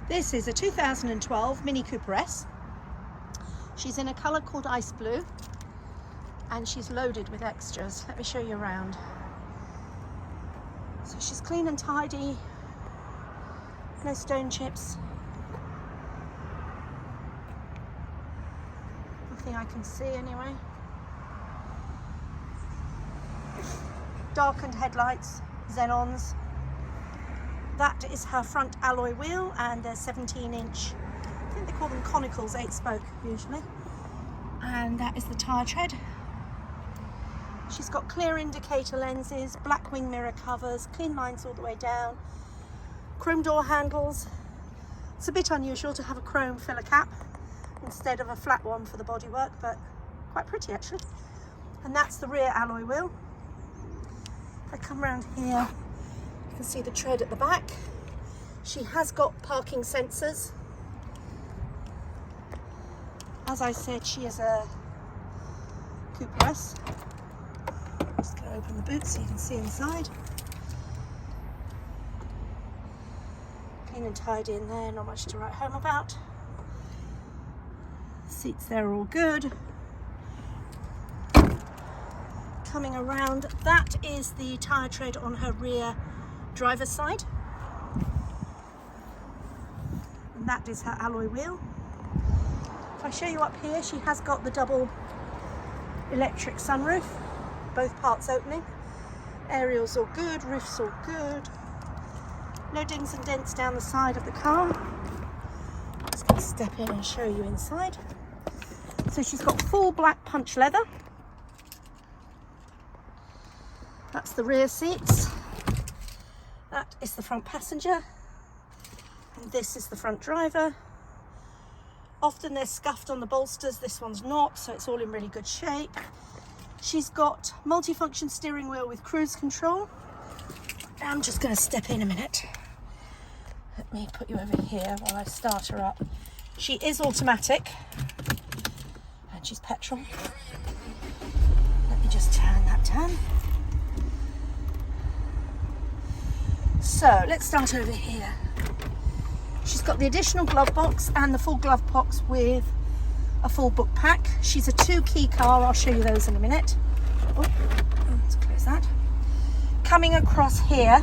This is a 2012 Mini Cooper S. She's in a colour called Ice Blue and she's loaded with extras. Let me show you around. So she's clean and tidy, no stone chips. Nothing I can see anyway. Darkened headlights, Xenons. That is her front alloy wheel, and they're 17-inch. I think they call them Conicals, 8-spoke usually. And that is the tyre tread. She's got clear indicator lenses, black wing mirror covers, clean lines all the way down, chrome door handles. It's a bit unusual to have a chrome filler cap instead of a flat one for the bodywork, but quite pretty actually. And that's the rear alloy wheel. If I come around here, you can see the tread at the back. She has got parking sensors. As I said, she is a Cooper S. Just going to open the boot so you can see inside. Clean and tidy in there, not much to write home about. Seats there are all good. Coming around, that is the tyre tread on her rear driver's side, and that is her alloy wheel. If I show you up here, she has got the double electric sunroof, both parts opening. Aerial's all good, roof's all good. No dings and dents down the side of the car. I'm just going to step in and show you inside. So she's got full black punch leather. That's the rear seats. That is the front passenger, and this is the front driver. Often they're scuffed on the bolsters, this one's not, so it's all in really good shape. She's got multifunction steering wheel with cruise control. I'm just going to step in a minute. Let me put you over here while I start her up. She is automatic, and she's petrol. Let me just turn that down. So let's start over here. She's got the additional glove box and the full glove box with a full book pack. She's a 2-key car. I'll show you those in a minute. Oh, let's close that. Coming across here,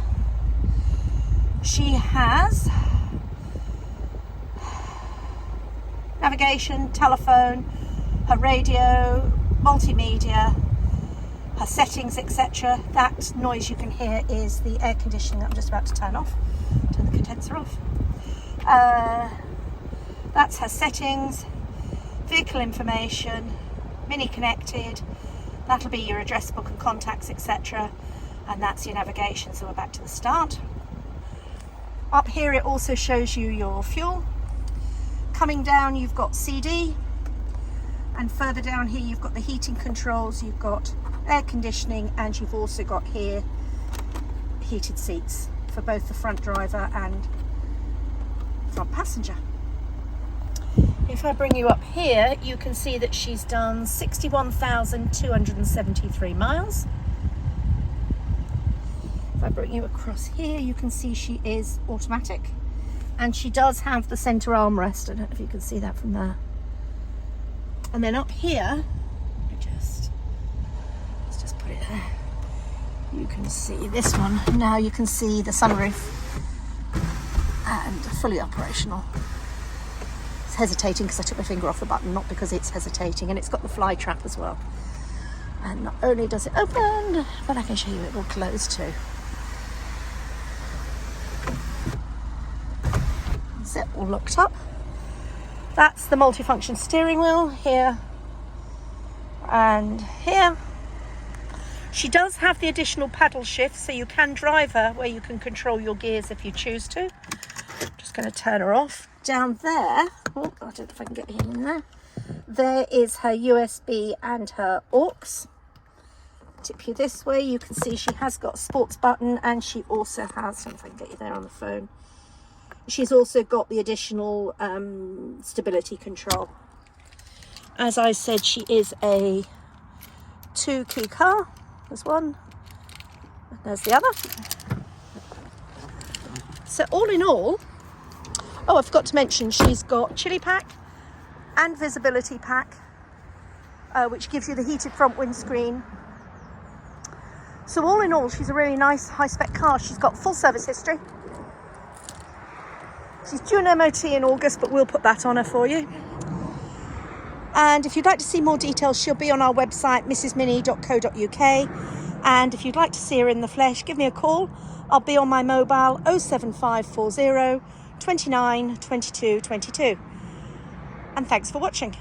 she has navigation, telephone, her radio, multimedia, her settings, etc. That noise you can hear is the air conditioning that I'm just about to turn off. Turn the condenser off. That's her settings, vehicle information, mini connected. That'll be your address book and contacts, etc. And that's your navigation, so we're back to the start. Up here it also shows you your fuel. Coming down you've got CD, and further down here you've got the heating controls, you've got air conditioning, and you've also got here heated seats for both the front driver and front passenger. If I bring you up here, you can see that she's done 61,273 miles. If I bring you across here, you can see she is automatic, and she does have the center armrest. I don't know if you can see that from there. And then up here, let's just put it there. You can see this one. Now you can see the sunroof, and fully operational. It's hesitating because I took my finger off the button, not because it's hesitating, and it's got the fly trap as well. And not only does it open, but I can show you it will close too. Is it all locked up? That's the multifunction steering wheel here and here. She does have the additional paddle shift, so you can drive her where you can control your gears if you choose to. Just going to turn her off. Down there, oh, I don't know if I can get in there. There is her USB and her aux. Tip you this way, you can see she has got a sports button, and she also has, I don't know if I can get you there on the phone. She's also got the additional stability control. As I said, she is a 2-key car. There's one, there's the other. So all in all, Oh, I forgot to mention, she's got chili pack and visibility pack, which gives you the heated front windscreen. So all in all, she's a really nice high-spec car. She's got full service history. She's due an MOT in August, but we'll put that on her for you. And if you'd like to see more details, she'll be on our website, mrsmini.co.uk. And if you'd like to see her in the flesh, give me a call. I'll be on my mobile 07540 29 22 22. And thanks for watching.